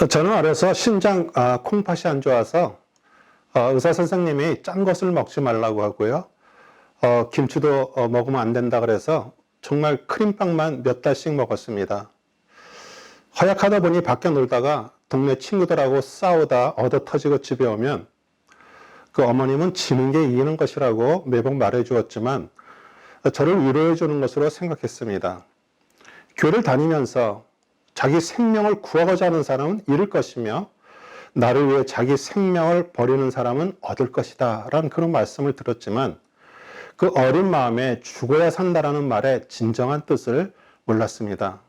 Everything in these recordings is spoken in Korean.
저는 어려서 신장 콩팥이 안 좋아서 의사 선생님이 짠 것을 먹지 말라고 하고요. 김치도 먹으면 안 된다 그래서 정말 크림빵만 몇 달씩 먹었습니다. 허약하다 보니 밖에 놀다가 동네 친구들하고 싸우다 얻어 터지고 집에 오면 그 어머님은 지는 게 이기는 것이라고 매번 말해 주었지만 저를 위로해 주는 것으로 생각했습니다. 교회를 다니면서 자기 생명을 구하고자 하는 사람은 잃을 것이며 나를 위해 자기 생명을 버리는 사람은 얻을 것이다 라는 그런 말씀을 들었지만 그 어린 마음에 죽어야 산다라는 말의 진정한 뜻을 몰랐습니다.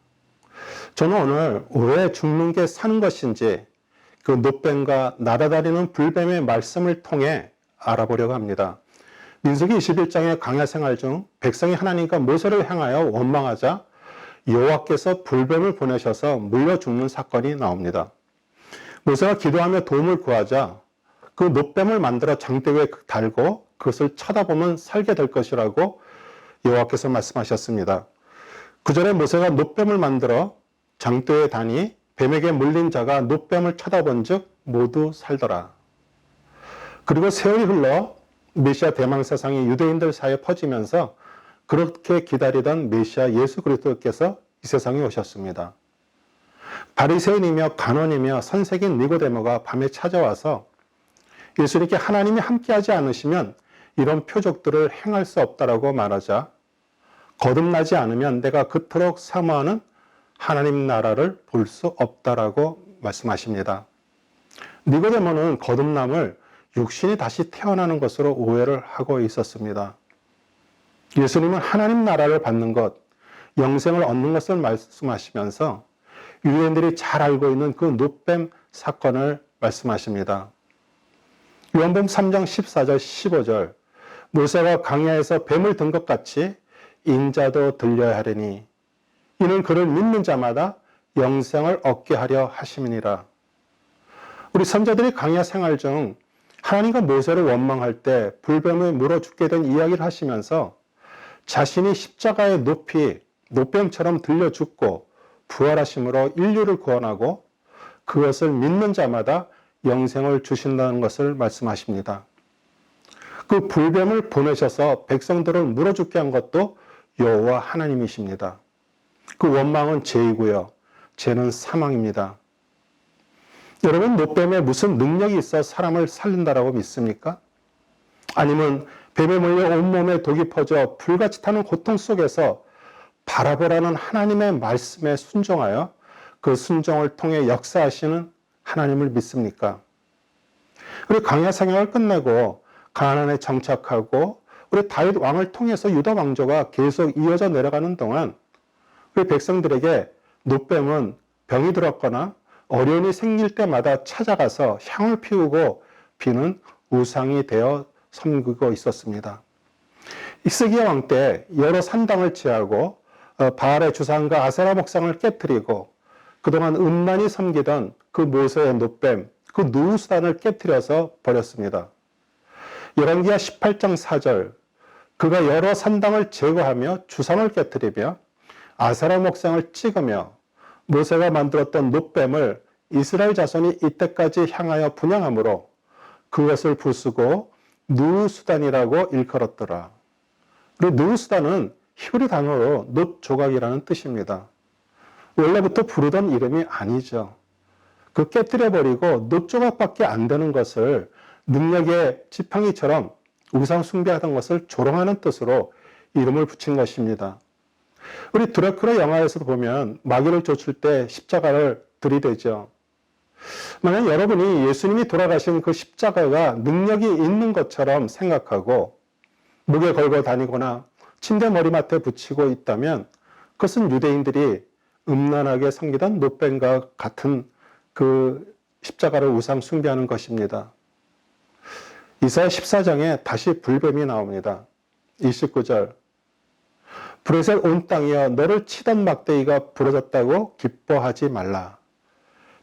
저는 오늘 왜 죽는 게 사는 것인지 그 노뱀과 날아다니는 불뱀의 말씀을 통해 알아보려고 합니다. 민수기 21장의 광야 생활 중 백성이 하나님과 모세를 향하여 원망하자 여호와께서 불뱀을 보내셔서 물려 죽는 사건이 나옵니다. 모세가 기도하며 도움을 구하자 그 노뱀을 만들어 장대 위에 달고 그것을 쳐다보면 살게 될 것이라고 여호와께서 말씀하셨습니다. 그 전에 모세가 노뱀을 만들어 장대에 다니 뱀에게 물린 자가 노뱀을 쳐다본 즉 모두 살더라. 그리고 세월이 흘러 메시아 대망사상이 유대인들 사이에 퍼지면서 그렇게 기다리던 메시아 예수 그리스도께서 이 세상에 오셨습니다. 바리새인이며 간원이며 선생인 니고데모가 밤에 찾아와서 예수님께 하나님이 함께하지 않으시면 이런 표적들을 행할 수 없다라고 말하자 거듭나지 않으면 내가 그토록 사모하는 하나님 나라를 볼 수 없다라고 말씀하십니다. 니고데모는 거듭남을 육신이 다시 태어나는 것으로 오해를 하고 있었습니다. 예수님은 하나님 나라를 받는 것, 영생을 얻는 것을 말씀하시면서 유대인들이 잘 알고 있는 그 노뱀 사건을 말씀하십니다. 요한복음 3장 14절 15절 모세가 광야에서 뱀을 든 것 같이 인자도 들려야 하리니 이는 그를 믿는 자마다 영생을 얻게 하려 하심이니라. 우리 선자들이 광야 생활 중 하나님과 모세를 원망할 때 불뱀을 물어 죽게 된 이야기를 하시면서 자신이 십자가의 높이 노뱀처럼 들려 죽고 부활하심으로 인류를 구원하고 그것을 믿는 자마다 영생을 주신다는 것을 말씀하십니다. 그 불뱀을 보내셔서 백성들을 물어 죽게 한 것도 여호와 하나님이십니다. 그 원망은 죄이고요. 죄는 사망입니다. 여러분, 노뱀에 무슨 능력이 있어 사람을 살린다라고 믿습니까? 아니면 뱀에 물려 온몸에 독이 퍼져 불같이 타는 고통 속에서 바라보라는 하나님의 말씀에 순종하여 그 순종을 통해 역사하시는 하나님을 믿습니까? 우리 광야 생활을 끝내고 가나안에 정착하고 우리 다윗 왕을 통해서 유다 왕조가 계속 이어져 내려가는 동안 우리 백성들에게 노뱀은 병이 들었거나 어려움이 생길 때마다 찾아가서 향을 피우고 비는 우상이 되어 섬기고 있었습니다. 히스기야 왕 때 여러 산당을 취하고 바알의 주상과 아세라 목상을 깨뜨리고 그동안 음란히 섬기던 그 모세의 노뱀, 그 누우수단을 깨뜨려서 버렸습니다. 열왕기하 18장 4절 그가 여러 산당을 제거하며 주상을 깨뜨리며 아세라 목상을 찍으며 모세가 만들었던 노뱀을 이스라엘 자손이 이때까지 향하여 분향함으로 그것을 부수고 누우수단이라고 일컬었더라. 그리고 누우수단은 히브리 단어로 놋 조각이라는 뜻입니다. 원래부터 부르던 이름이 아니죠. 그 깨뜨려버리고 놋 조각밖에 안 되는 것을 능력의 지팡이처럼 우상 숭배하던 것을 조롱하는 뜻으로 이름을 붙인 것입니다. 우리 드라큘라 영화에서도 보면 마귀를 쫓을 때 십자가를 들이대죠. 만약 여러분이 예수님이 돌아가신 그 십자가가 능력이 있는 것처럼 생각하고 목에 걸고 다니거나 침대 머리맡에 붙이고 있다면 그것은 유대인들이 음란하게 섬기던 노뱀과 같은 그 십자가를 우상 숭배하는 것입니다. 이사야 14장에 다시 불뱀이 나옵니다. 29절 브레셀 온 땅이여 너를 치던 막대기가 부러졌다고 기뻐하지 말라.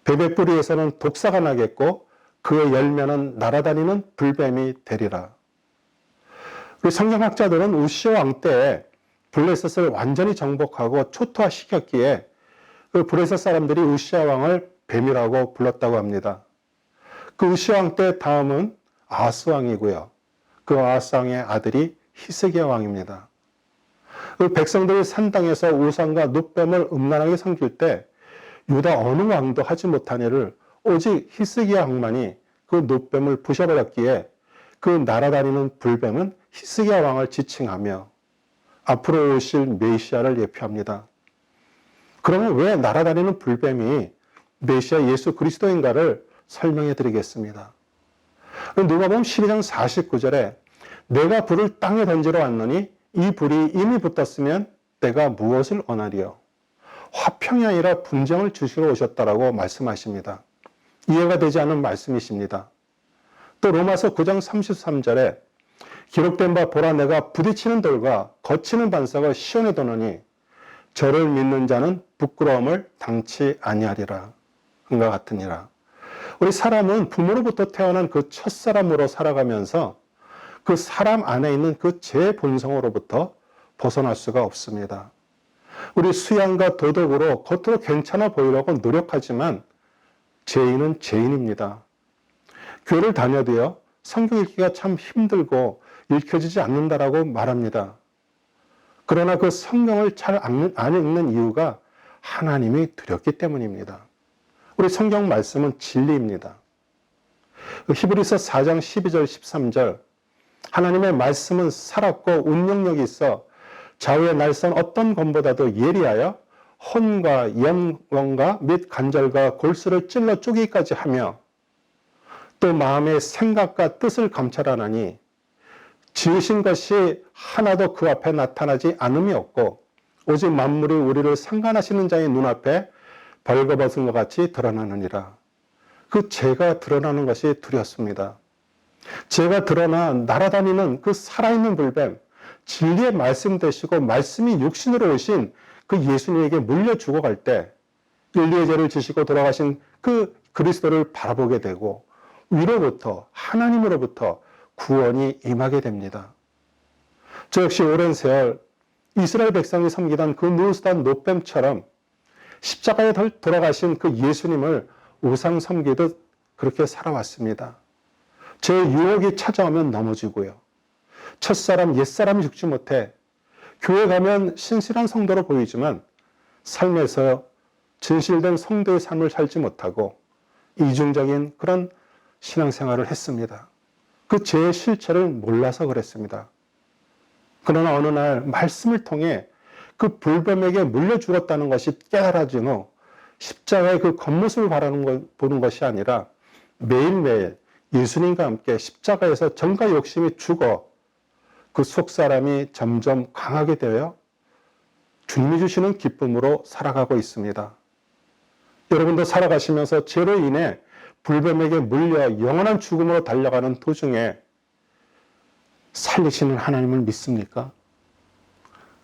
뱀의 뿌리에서는 독사가 나겠고 그의 열매는 날아다니는 불뱀이 되리라. 우리 성경학자들은 우시아 왕 때에 블레셋을 완전히 정복하고 초토화시켰기에 그 블레셋 사람들이 우시아 왕을 뱀이라고 불렀다고 합니다. 그 우시아 왕 때 다음은 아하스 왕이고요. 그 아하스 왕의 아들이 히스기야 왕입니다. 그 백성들이 산 땅에서 우상과 눕뱀을 음란하게 섬길 때 유다 어느 왕도 하지 못한 일을 오직 히스기야 왕만이 그 눕뱀을 부셔버렸기에 그 날아다니는 불뱀은 히스기야 왕을 지칭하며 앞으로 오실 메시아를 예표합니다. 그러면 왜 날아다니는 불뱀이 메시아 예수 그리스도인가를 설명해 드리겠습니다. 누가복음 12장 49절에 내가 불을 땅에 던지러 왔노니 이 불이 이미 붙었으면 내가 무엇을 원하리요? 화평이 아니라 분쟁을 주시러 오셨다라고 말씀하십니다. 이해가 되지 않는 말씀이십니다. 또 로마서 9장 33절에 기록된 바 보라 내가 부딪히는 돌과 거치는 반석을 시온에 두노니 저를 믿는 자는 부끄러움을 당치 아니하리라. 그와 같으니라. 우리 사람은 부모로부터 태어난 그 첫사람으로 살아가면서 그 사람 안에 있는 그 제 본성으로부터 벗어날 수가 없습니다. 우리 수양과 도덕으로 겉으로 괜찮아 보이려고 노력하지만 죄인은 죄인입니다. 교회를 다녀도요, 성경 읽기가 참 힘들고 읽혀지지 않는다라고 말합니다. 그러나 그 성경을 잘 안 읽는 이유가 하나님이 두렵기 때문입니다. 우리 성경 말씀은 진리입니다. 히브리서 4장 12절 13절 하나님의 말씀은 살았고 운명력이 있어 좌우의 날선 어떤 검보다도 예리하여 혼과 영혼과 및 관절과 골수를 찔러 쪼개기까지 하며 또 마음의 생각과 뜻을 감찰하나니 지으신 것이 하나도 그 앞에 나타나지 않음이 없고 오직 만물이 우리를 상관하시는 자의 눈앞에 벌거벗은 것 같이 드러나느니라. 그 죄가 드러나는 것이 두렵습니다. 죄가 드러나 날아다니는 그 살아있는 불뱀, 진리의 말씀 되시고 말씀이 육신으로 오신 그 예수님에게 물려 죽어갈 때 인류의 죄를 지시고 돌아가신 그 그리스도를 바라보게 되고 위로부터 하나님으로부터 구원이 임하게 됩니다. 저 역시 오랜 세월 이스라엘 백성이 섬기던 그 누스단 놋뱀처럼 십자가에 돌아가신 그 예수님을 우상 섬기듯 그렇게 살아왔습니다. 제 유혹이 찾아오면 넘어지고요. 첫사람 옛사람이 죽지 못해 교회 가면 신실한 성도로 보이지만 삶에서 진실된 성도의 삶을 살지 못하고 이중적인 그런 신앙생활을 했습니다. 그 죄의 실체를 몰라서 그랬습니다. 그러나 어느 날 말씀을 통해 그 불뱀에게 물려 죽었다는 것이 깨달아진 후 십자가의 그 겉모습을 보는 것이 아니라 매일매일 예수님과 함께 십자가에서 정과 욕심이 죽어 그 속사람이 점점 강하게 되어 주님이 주시는 기쁨으로 살아가고 있습니다. 여러분도 살아가시면서 죄로 인해 불뱀에게 물려 영원한 죽음으로 달려가는 도중에 살리시는 하나님을 믿습니까?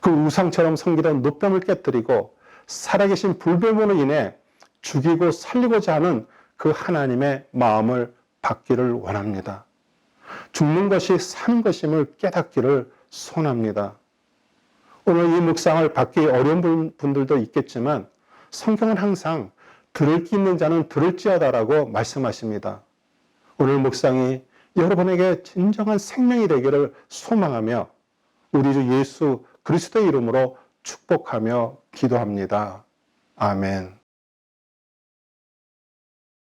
그 우상처럼 섬기던 놋뱀을 깨뜨리고 살아계신 불뱀으로 인해 죽이고 살리고자 하는 그 하나님의 마음을 받기를 원합니다. 죽는 것이 사는 것임을 깨닫기를 소원합니다. 오늘 이 묵상을 받기 어려운 분들도 있겠지만 성경은 항상 들을 기 있는 자는 들을지어다라고 말씀하십니다. 오늘 묵상이 여러분에게 진정한 생명이 되기를 소망하며 우리 주 예수 그리스도의 이름으로 축복하며 기도합니다. 아멘.